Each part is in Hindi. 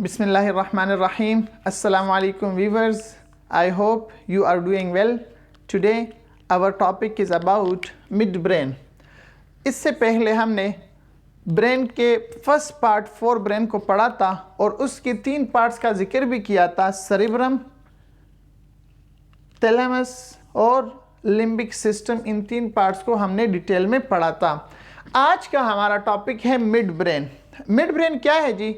Bismillahirrahmanirrahim. Assalamu alaikum viewers. I hope you are doing well. Today our topic is about midbrain. इससे पहले हमने ब्रेन के फर्स्ट पार्ट फोर ब्रेन को पढ़ा था और उसकी तीन पार्ट्स का जिक्र भी किया था, सेरिब्रम, थैलेमस और लिम्बिक सिस्टम। इन तीन पार्ट्स को हमने डिटेल में पढ़ा था। आज का हमारा टॉपिक है मिड ब्रेन। मिड ब्रेन क्या है जी?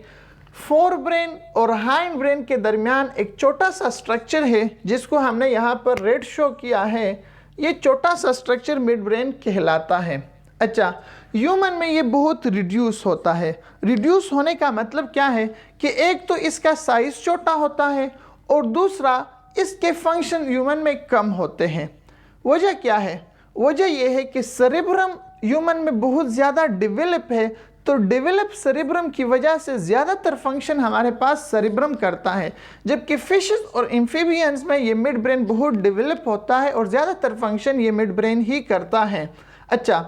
फोर ब्रेन और हाइंड ब्रेन के दरमियान एक छोटा सा स्ट्रक्चर है जिसको हमने यहाँ पर रेड शो किया है। ये छोटा सा स्ट्रक्चर मिड ब्रेन कहलाता है। अच्छा, ह्यूमन में ये बहुत रिड्यूस होता है। रिड्यूस होने का मतलब क्या है कि एक तो इसका साइज छोटा होता है और दूसरा इसके फंक्शन ह्यूमन में कम होते हैं। वजह क्या है? वजह यह है कि सेरेब्रम ह्यूमन में बहुत ज़्यादा डेवलप है, तो डेवलप सेरेब्रम की वजह से ज़्यादातर फंक्शन हमारे पास सेरेब्रम करता है, जबकि फिशेस और एम्फीबियंस में ये मिड ब्रेन बहुत डेवलप होता है और ज़्यादातर फंक्शन ये मिड ब्रेन ही करता है। अच्छा,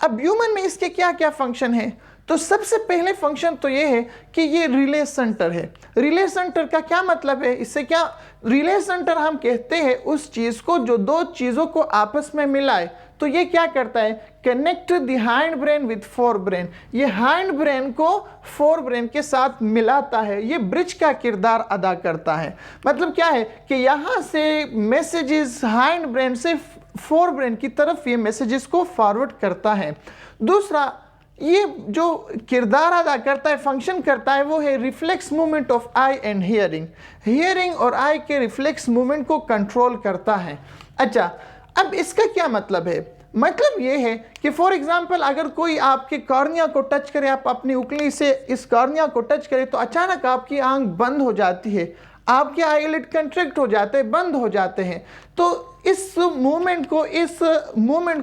अब ह्यूमन में इसके क्या क्या फंक्शन है? तो सबसे पहले फंक्शन तो ये है कि ये रिले सेंटर है। रिले सेंटर का क्या मतलब है? इससे क्या, रिले सेंटर हम कहते हैं उस चीज़ को जो दो चीज़ों को आपस में मिलाए। तो ये क्या करता है? Connect the hind brain with fore brain. ये हाइंड ब्रेन को फोर ब्रेन के साथ मिलाता है। ये ब्रिज का किरदार अदा करता है। मतलब क्या है कि यहाँ से मैसेजेस हाइंड ब्रेन से फोर ब्रेन की तरफ ये मैसेजेस को फॉरवर्ड करता है। दूसरा ये जो किरदार अदा करता है, फंक्शन करता है, वो है reflex movement of I and hearing. Hearing और आई के रिफ्लेक्स मूवमेंट को कंट्रोल करता है। अच्छा, अब इसका क्या मतलब है? मतलब ये है कि फॉर एग्जांपल अगर कोई आपके कॉर्निया को टच करे, आप अपनी उंगली से इस कॉर्निया को टच करें तो अचानक आपकी आंख बंद हो जाती है, आपके आईलिड कंट्रैक्ट हो जाते हैं, बंद हो जाते हैं। तो इस मूवमेंट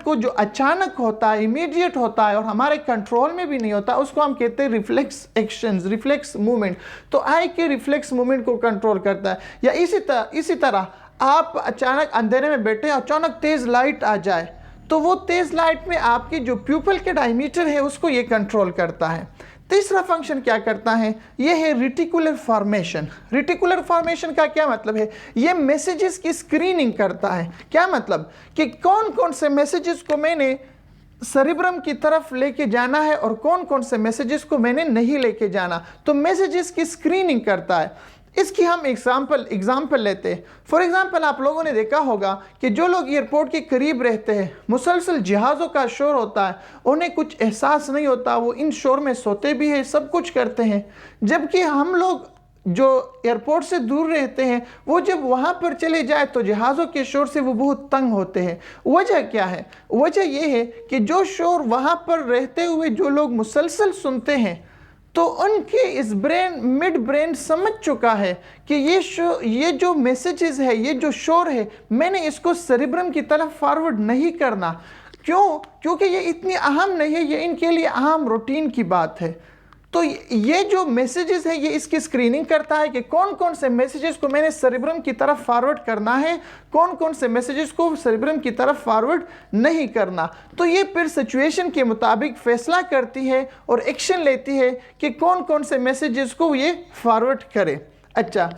को जो अचानक होता है, इमीडिएट होता है और हमारे कंट्रोल में भी नहीं होता, उसको हम कहते हैं रिफ्लेक्स एक्शंस, रिफ्लेक्स मूवमेंट। तो आई के रिफ्लेक्स मूवमेंट को कंट्रोल करता है। या इसी तरह आप अचानक अंधेरे में बैठे, अचानक तेज़ लाइट आ जाए तो वो तेज़ लाइट में आपकी जो प्यूपल के डायमीटर है उसको ये कंट्रोल करता है। तीसरा फंक्शन क्या करता है? ये है रिटिकुलर फॉर्मेशन। रिटिकुलर फॉर्मेशन का क्या मतलब है? ये मैसेजेस की स्क्रीनिंग करता है। क्या मतलब कि कौन कौन से मैसेजेस को मैंने सेरेब्रम की तरफ लेके जाना है और कौन कौन से मैसेजेस को मैंने नहीं लेके जाना। तो मैसेजेस की स्क्रीनिंग करता है। इसकी हम एग्जाम्पल लेते हैं। फॉर एग्जाम्पल आप लोगों ने देखा होगा कि जो लोग एयरपोर्ट के करीब रहते हैं, मुसलसल जहाज़ों का शोर होता है, उन्हें कुछ एहसास नहीं होता, वो इन शोर में सोते भी हैं, सब कुछ करते हैं। जबकि हम लोग जो एयरपोर्ट से दूर रहते हैं, वो जब वहाँ पर चले जाए तो जहाज़ों के शोर से वो बहुत तंग होते हैं। वजह क्या है? वजह ये है कि जो शोर वहाँ पर रहते हुए जो लोग मुसलसल सुनते हैं, तो उनके इस मिड ब्रेन समझ चुका है कि ये जो मैसेजेस है, ये जो शोर है, मैंने इसको सेरेब्रम की तरफ फॉरवर्ड नहीं करना। क्यों? क्योंकि ये इतनी अहम नहीं है, ये इनके लिए अहम रूटीन की बात है। तो ये जो मैसेजेस है ये इसकी स्क्रीनिंग करता है कि कौन कौन से मैसेजेस को मैंने सेरेब्रम की तरफ फॉरवर्ड करना है, कौन कौन से मैसेजेस को सेरेब्रम की तरफ फॉरवर्ड नहीं करना। तो ये फिर सिचुएशन के मुताबिक फैसला करती है और एक्शन लेती है कि कौन कौन से मैसेजेस को ये फॉरवर्ड करे। अच्छा,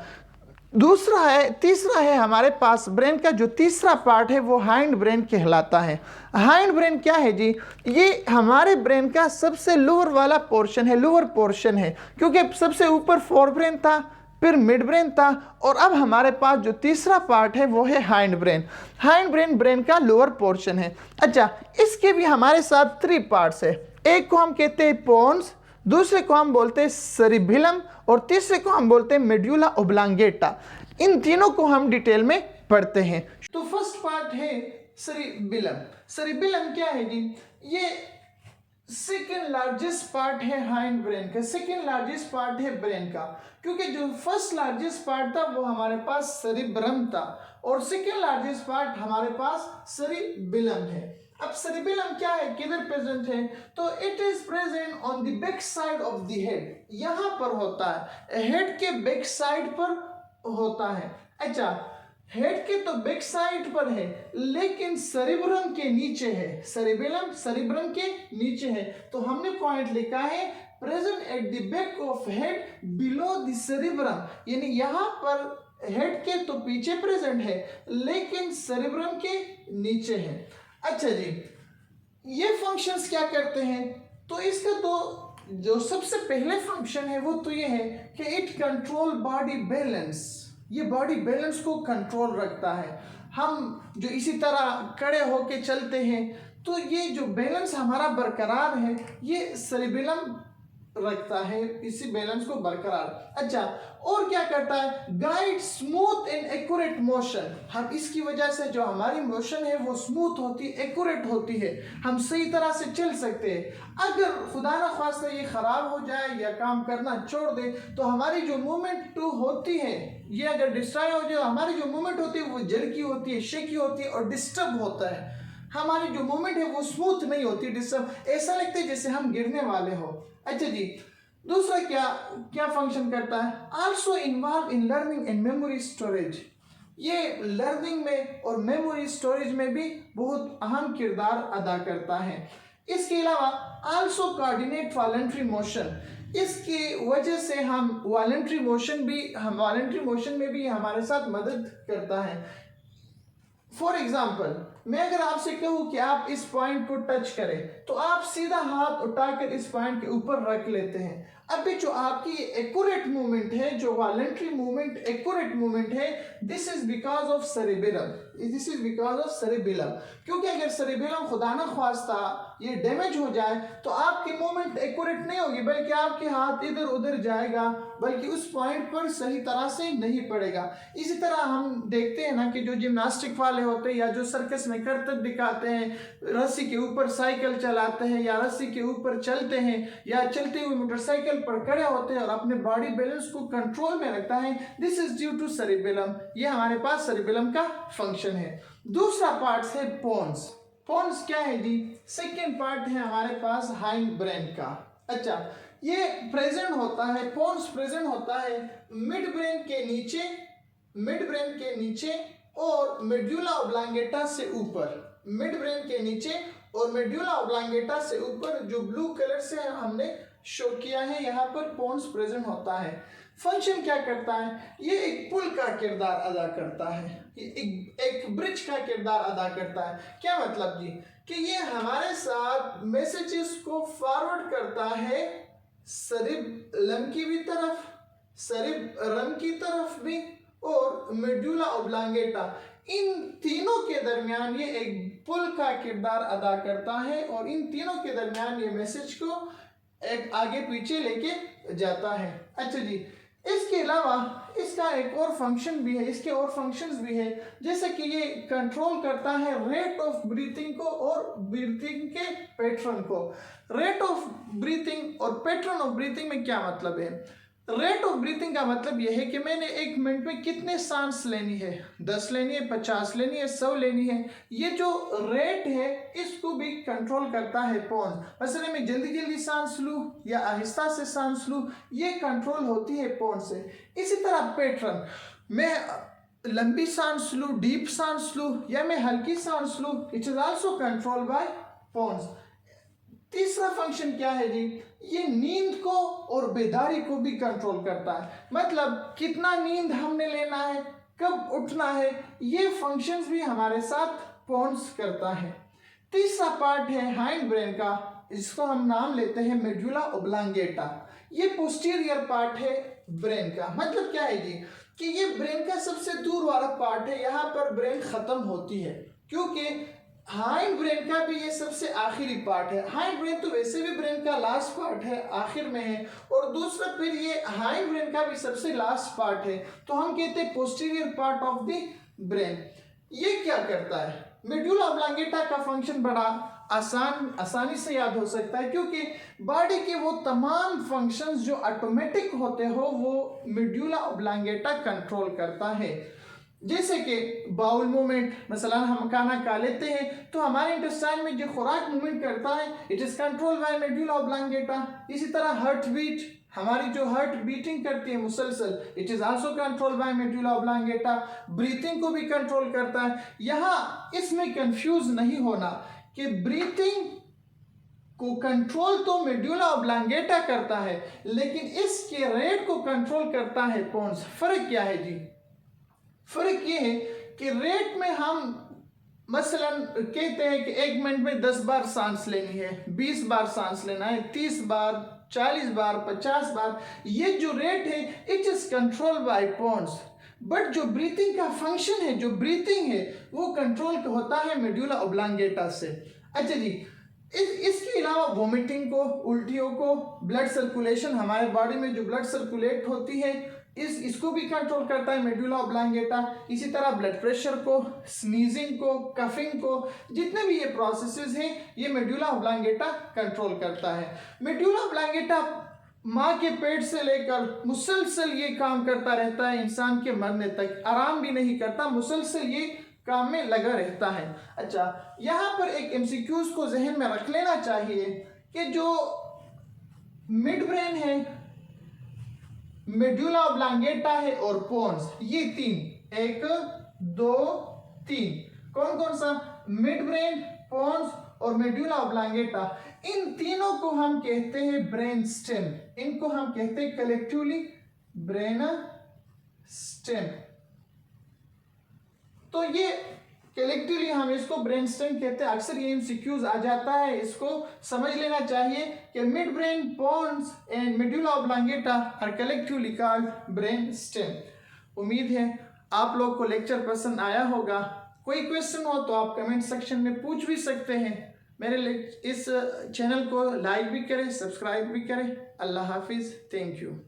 तीसरा है हमारे पास ब्रेन का जो तीसरा पार्ट है वो हाइंड ब्रेन कहलाता है। हाइंड ब्रेन क्या है जी? ये हमारे ब्रेन का सबसे लोअर वाला पोर्शन है, लोअर पोर्शन है, क्योंकि सबसे ऊपर फोर ब्रेन था, फिर मिड ब्रेन था और अब हमारे पास जो तीसरा पार्ट है वो है हाइंड ब्रेन। हाइंड ब्रेन का लोअर पोर्शन है। अच्छा, इसके भी हमारे साथ थ्री पार्ट्स है। एक को हम कहते हैं पोन्स, दूसरे को हम बोलते हैं सेरिबिलम और तीसरे को हम बोलते हैं मेड्यूला ओब्लांगेटा। इन तीनों को हम डिटेल में पढ़ते हैं। तो फर्स्ट पार्ट है सेरिबिलम। सेरिबिलम क्या है जी? ये सेकेंड लार्जेस्ट पार्ट है हाइंड ब्रेन का, सेकेंड लार्जेस्ट पार्ट है ब्रेन का, क्योंकि जो फर्स्ट लार्जेस्ट पार्ट था वो हमारे पास सेरिब्रम था और सेकेंड लार्जेस्ट पार्ट हमारे पास सेरिबिलम है। अब सेरिबिलम क्या है, किधर प्रेजेंट है? तो it is present on the back side of the head. यहाँ पर होता है, हेड के बैक साइड पर होता है। अच्छा, हेड के तो बैक साइड पर है लेकिन सेरिब्रम के नीचे है। सेरिबिलम सेरिब्रम के नीचे है, तो हमने पॉइंट लिखा है present at the back of head below the cerebrum, यानी यहाँ पर हेड के तो पीछे प्रेजेंट है लेकिन सेरिब्रम के नीचे है। अच्छा जी, ये फंक्शंस क्या करते हैं? तो इसका तो जो सबसे पहले फंक्शन है वो तो ये है कि इट कंट्रोल बॉडी बैलेंस, ये बॉडी बैलेंस को कंट्रोल रखता है। हम जो इसी तरह खड़े होके चलते हैं तो ये जो बैलेंस हमारा बरकरार है ये सेरिबेलम रखता है, इसी बैलेंस को बरकरार। अच्छा, और क्या करता है? Guide smooth and accurate motion, हम इसकी वजह से जो हमारी मोशन है वो स्मूथ होती है, एक्यूरेट होती है, हम सही तरह से चल सकते हैं। अगर खुदा ना खास्ता ये खराब हो जाए या काम करना छोड़ दे तो हमारी जो मूवमेंट होती है ये अगर डिस्ट्रॉय हो जाए, हमारी जो मूवमेंट होती है वो जड़की होती है, शेकी होती है और डिस्टर्ब होता है। हमारी जो मूवमेंट है वो स्मूथ नहीं होती, डिस्टर्ब, ऐसा लगता है जैसे हम गिरने वाले हो। अच्छा जी, दूसरा क्या क्या फंक्शन करता है? Also involve in learning and memory storage, ये लर्निंग में और मेमोरी स्टोरेज में भी बहुत अहम किरदार अदा करता है। इसके अलावा आल्सो कोऑर्डिनेट वॉलंटरी मोशन, इसकी वजह से हम वॉलंटरी मोशन में भी हमारे साथ मदद करता है। फॉर एग्जाम्पल, मैं अगर आपसे कहूँ कि आप इस पॉइंट को टच करें तो आप सीधा हाथ उठाकर इस पॉइंट के ऊपर रख लेते हैं। अभी जो आपकी एक्यूरेट मूवमेंट है, जो वॉलंटरी मूवमेंट एक्यूरेट मूवमेंट है, this is because of cerebellum, this is because of cerebellum. क्योंकि अगर सेरिबेलम खुदा ना ख्वास्ता ये डैमेज हो जाए तो आपकी मूवमेंट एक्यूरेट नहीं होगी, बल्कि आपके हाथ इधर उधर जाएगा, बल्कि उस पॉइंट पर सही तरह से नहीं पड़ेगा। इसी तरह हम देखते हैं ना कि जो जिम्नास्टिक वाले होते हैं या जो सर्कस में करतब दिखाते हैं, रस्सी के ऊपर साइकिल चलाते हैं या रस्सी के ऊपर चलते हैं या चलते हुए मोटरसाइकिल पर खड़े होते हैं और अपने बॉडी बैलेंस को कंट्रोल में रखता है, this is due to cerebellum. ये हमारे पास सेरिबेलम का फंक्शन है। दूसरा पार्ट है पोन्स। पोन्स क्या है जी? सेकेंड पार्ट है हमारे पास हाइंड ब्रेन का। अच्छा, ये प्रेजेंट होता है, पोन्स प्रेजेंट होता है मिड ब्रेन के नीचे और मेडुला ऑब्लांगेटा से ऊपर, मिड ब्रेन के नीचे और मेडुला ऑब्लांगेटा से ऊपर, जो ब्लू कलर से हमने शो किया है, यहाँ पर पोन्स प्रेजेंट होता है। फंक्शन क्या करता है? ये एक पुल का किरदार अदा करता है, एक ब्रिज का किरदार अदा करता है। क्या मतलब जी? कि ये हमारे साथ मैसेजेस को फॉरवर्ड करता है सेरिबेलम की भी तरफ, सेरिब्रम की तरफ भी और मेडुला ऑब्लांगेटा, इन तीनों के दरमियान ये एक पुल का किरदार अदा करता है और इन तीनों के दरमियान ये मैसेज को एक आगे पीछे लेके जाता है। अच्छा जी, इसके अलावा इसका एक और फंक्शन भी है, इसके और फंक्शंस भी है, जैसे कि ये कंट्रोल करता है रेट ऑफ ब्रीथिंग को और ब्रीथिंग के पैटर्न को। रेट ऑफ ब्रीथिंग और पैटर्न ऑफ ब्रीथिंग में क्या मतलब है? रेट ऑफ ब्रीथिंग का मतलब यह है कि मैंने 1 मिनट में कितने सांस लेनी है, 10 लेनी है, 50 लेनी है, 100 लेनी है। ये जो रेट है इसको भी कंट्रोल करता है पोन्स। मसलन मैं जल्दी जल्दी सांस लूँ या आहिस्ता से सांस लूँ, ये कंट्रोल होती है पोन्स से। इसी तरह पैटर्न, मैं लंबी सांस लूँ, डीप सांस लूँ या मैं हल्की सांस लूँ, it is also control by pons. तीसरा फंक्शन क्या है जी? ये नींद को और बेदारी को भी कंट्रोल करता है, मतलब कितना नींद हमने लेना है, कब उठना है, ये फंक्शंस भी हमारे साथ पोन्स करता है। तीसरा पार्ट है हाइंड ब्रेन का, इसको हम नाम लेते हैं मेडुला ऑब्लांगेटा। ये पोस्टीरियर पार्ट है ब्रेन का। मतलब क्या है जी? कि ये ब्रेन का सबसे दूर वाला पार्ट है, यहाँ पर ब्रेन खत्म होती है, क्योंकि हाइंड ब्रेन का भी ये सबसे आखिरी पार्ट है। हाइंड ब्रेन तो वैसे भी ब्रेन का लास्ट पार्ट है, आखिर में है, और दूसरा फिर ये हाइंड ब्रेन का भी सबसे लास्ट पार्ट है, तो हम कहते हैं posterior part of the brain. ये क्या करता है? मेडुला ऑब्लांगेटा का फंक्शन बड़ा आसानी से याद हो सकता है, क्योंकि बॉडी के वो तमाम फंक्शंस जो ऑटोमेटिक होते हो वो मेडुला ऑब्लांगेटा कंट्रोल करता है। जैसे कि बाउल मूवमेंट, मसलन हम खाना खा लेते हैं तो हमारे इंटेस्टाइन में जो खुराक मूवमेंट करता है, it is control bye medulla oblongata. इसी तरह हार्ट बीट, हमारी जो हार्ट बीटिंग करती है मुसलसल, it is also control bye medulla oblongata. Breathing को भी कंट्रोल करता है। यहाँ इसमें कंफ्यूज नहीं होना कि ब्रीथिंग को कंट्रोल तो मेडुला ऑब्लांगेटा करता है, लेकिन इसके रेट को कंट्रोल करता है पोन्स। फर्क क्या है जी? फर्क ये है कि रेट में हम मसलन कहते हैं कि 1 मिनट में 10 बार सांस लेनी है, 20 बार सांस लेना है, 30 बार, 40 बार, 50 बार, ये जो रेट है it is control by pons. But जो ब्रीथिंग का फंक्शन है, जो ब्रीथिंग है, वो कंट्रोल होता है मेडुला ऑब्लांगेटा से। अच्छा जी, इसके अलावा वोमिटिंग को, उल्टियों को, ब्लड सर्कुलेशन, हमारे बॉडी में जो ब्लड सर्कुलेट होती है इसको भी कंट्रोल करता है मेडुला ऑब्लांगेटा। इसी तरह ब्लड प्रेशर को, स्नीजिंग को, कफिंग को, जितने भी ये प्रोसेसेस हैं ये मेडुला ऑब्लांगेटा कंट्रोल करता है। मेडुला ऑब्लांगेटा माँ के पेट से लेकर मुसलसल ये काम करता रहता है, इंसान के मरने तक आराम भी नहीं करता, मुसलसल ये काम में लगा रहता है। अच्छा, यहाँ पर एक एमसीक्यूज को जहन में रख लेना चाहिए कि जो मिड ब्रेन है, मेडुला ऑब्लांगेटा है और पोन्स, ये तीन, 1 2 3, कौन कौन सा? मिड ब्रेन, पोन्स और मेडुला ऑब्लांगेटा। इन तीनों को हम कहते हैं ब्रेन स्टेम। इनको हम कहते हैं कलेक्टिवली ब्रेन स्टेम। तो ये कलेक्टिवली हम इसको ब्रेन स्टेम कहते हैं। अक्सर ये एमसीक्यूज आ जाता है, इसको समझ लेना चाहिए कि midbrain, pons and medulla oblongata are collectively called brain stem. उम्मीद है आप लोग को लेक्चर पसंद आया होगा। कोई क्वेश्चन हो तो आप कमेंट सेक्शन में पूछ भी सकते हैं। मेरे इस चैनल को लाइक भी करें, सब्सक्राइब भी करें। अल्लाह हाफिज, थैंक यू।